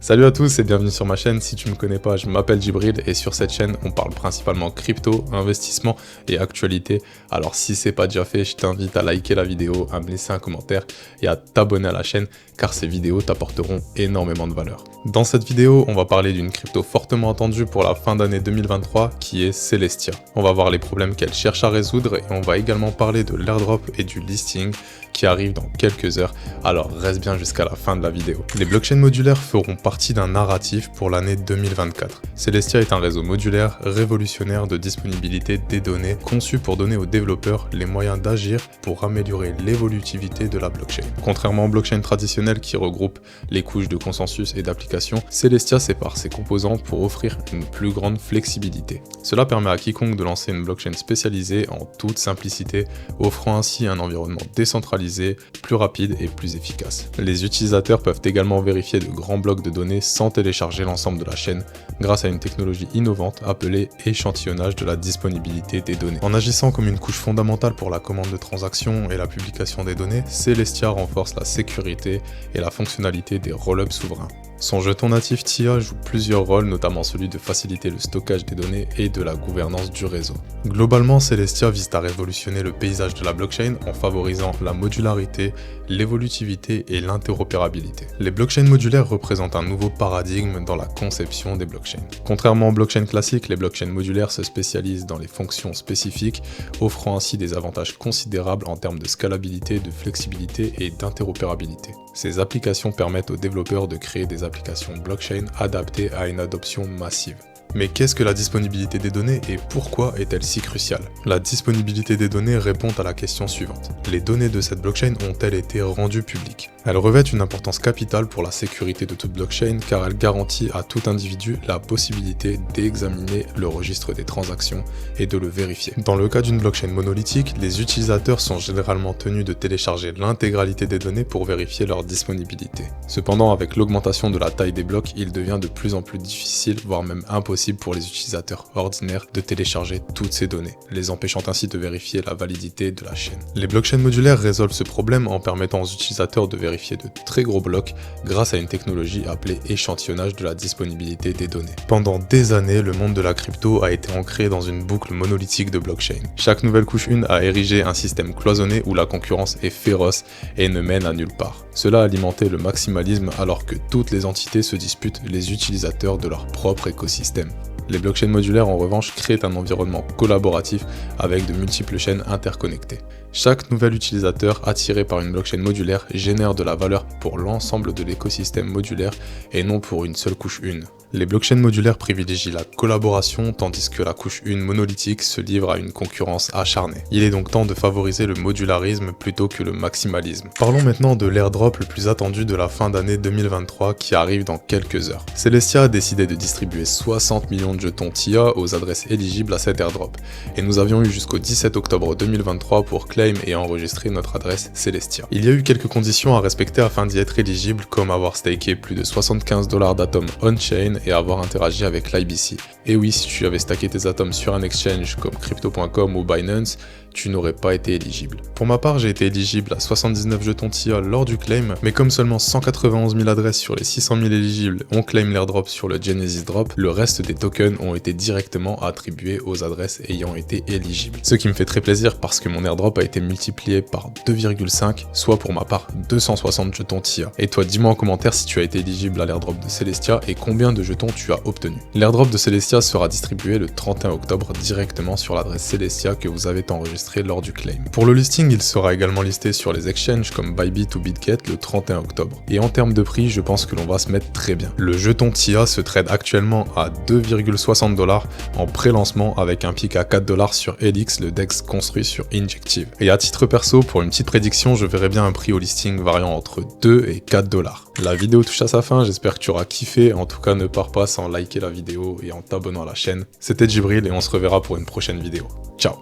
Salut à tous et bienvenue sur ma chaîne. Si tu me connais pas, je m'appelle Djibril et sur cette chaîne, on parle principalement crypto, investissement et actualité. Alors si c'est pas déjà fait, je t'invite à liker la vidéo, à me laisser un commentaire et à t'abonner à la chaîne car ces vidéos t'apporteront énormément de valeur. Dans cette vidéo, on va parler d'une crypto fortement attendue pour la fin d'année 2023 qui est Celestia. On va voir les problèmes qu'elle cherche à résoudre et on va également parler de l'airdrop et du listing qui arrive dans quelques heures, alors reste bien jusqu'à la fin de la vidéo. Les blockchains modulaires feront partie d'un narratif pour l'année 2024. Celestia est un réseau modulaire révolutionnaire de disponibilité des données, conçu pour donner aux développeurs les moyens d'agir pour améliorer l'évolutivité de la blockchain. Contrairement aux blockchains traditionnelles qui regroupent les couches de consensus et d'application, Celestia sépare ses composants pour offrir une plus grande flexibilité. Cela permet à quiconque de lancer une blockchain spécialisée en toute simplicité, offrant ainsi un environnement décentralisé, plus rapide et plus efficace. Les utilisateurs peuvent également vérifier de grands blocs de données sans télécharger l'ensemble de la chaîne grâce à une technologie innovante appelée échantillonnage de la disponibilité des données. En agissant comme une couche fondamentale pour la commande de transactions et la publication des données, Celestia renforce la sécurité et la fonctionnalité des rollups souverains. Son jeton natif TIA joue plusieurs rôles, notamment celui de faciliter le stockage des données et de la gouvernance du réseau. Globalement, Celestia vise à révolutionner le paysage de la blockchain en favorisant la modularité, l'évolutivité et l'interopérabilité. Les blockchains modulaires représentent un nouveau paradigme dans la conception des blockchains. Contrairement aux blockchains classiques, les blockchains modulaires se spécialisent dans les fonctions spécifiques, offrant ainsi des avantages considérables en termes de scalabilité, de flexibilité et d'interopérabilité. Ces applications permettent aux développeurs de créer des applications blockchain adaptées à une adoption massive. Mais qu'est-ce que la disponibilité des données et pourquoi est-elle si cruciale? La disponibilité des données répond à la question suivante. Les données de cette blockchain ont-elles été rendues publiques? Elles revêtent une importance capitale pour la sécurité de toute blockchain car elle garantit à tout individu la possibilité d'examiner le registre des transactions et de le vérifier. Dans le cas d'une blockchain monolithique, les utilisateurs sont généralement tenus de télécharger l'intégralité des données pour vérifier leur disponibilité. Cependant, avec l'augmentation de la taille des blocs, il devient de plus en plus difficile, voire même impossible pour les utilisateurs ordinaires de télécharger toutes ces données, les empêchant ainsi de vérifier la validité de la chaîne. Les blockchains modulaires résolvent ce problème en permettant aux utilisateurs de vérifier de très gros blocs grâce à une technologie appelée échantillonnage de la disponibilité des données. Pendant des années, le monde de la crypto a été ancré dans une boucle monolithique de blockchain. Chaque nouvelle couche 1 a érigé un système cloisonné où la concurrence est féroce et ne mène à nulle part. Cela a alimenté le maximalisme alors que toutes les entités se disputent les utilisateurs de leur propre écosystème. Les blockchains modulaires en revanche créent un environnement collaboratif avec de multiples chaînes interconnectées. Chaque nouvel utilisateur attiré par une blockchain modulaire génère de la valeur pour l'ensemble de l'écosystème modulaire et non pour une seule couche 1. Les blockchains modulaires privilégient la collaboration tandis que la couche 1 monolithique se livre à une concurrence acharnée. Il est donc temps de favoriser le modularisme plutôt que le maximalisme. Parlons maintenant de l'airdrop le plus attendu de la fin d'année 2023 qui arrive dans quelques heures. Celestia a décidé de distribuer 60 millions de jetons TIA aux adresses éligibles à cet airdrop et nous avions eu jusqu'au 17 octobre 2023 pour claim et enregistrer notre adresse Celestia. Il y a eu quelques conditions à respecter afin d'y être éligible comme avoir staké plus de 75 $ d'atomes on-chain et avoir interagi avec l'IBC. Et oui, si tu avais stacké tes atomes sur un exchange comme crypto.com ou Binance, tu n'aurais pas été éligible. Pour ma part, j'ai été éligible à 79 jetons TIA lors du claim, mais comme seulement 191 000 adresses sur les 600 000 éligibles ont claim l'airdrop sur le Genesis Drop, le reste des tokens ont été directement attribués aux adresses ayant été éligibles. Ce qui me fait très plaisir parce que mon airdrop a été multiplié par 2,5, soit pour ma part 260 jetons TIA. Et toi, dis-moi en commentaire si tu as été éligible à l'airdrop de Celestia et combien de jetons tu as obtenu. L'airdrop de Celestia sera distribué le 31 octobre directement sur l'adresse Celestia que vous avez enregistrée lors du claim. Pour le listing, il sera également listé sur les exchanges comme Bybit ou Bitget le 31 octobre. Et en termes de prix, je pense que l'on va se mettre très bien. Le jeton TIA se trade actuellement à 2,60 $ en pré-lancement avec un pic à 4 $ sur Helix, le DEX construit sur Injective. Et à titre perso, pour une petite prédiction, je verrais bien un prix au listing variant entre 2 et 4 $. La vidéo touche à sa fin, j'espère que tu auras kiffé. En tout cas, ne pars pas sans liker la vidéo et en t'abonnant à la chaîne. C'était Djibril et on se reverra pour une prochaine vidéo. Ciao!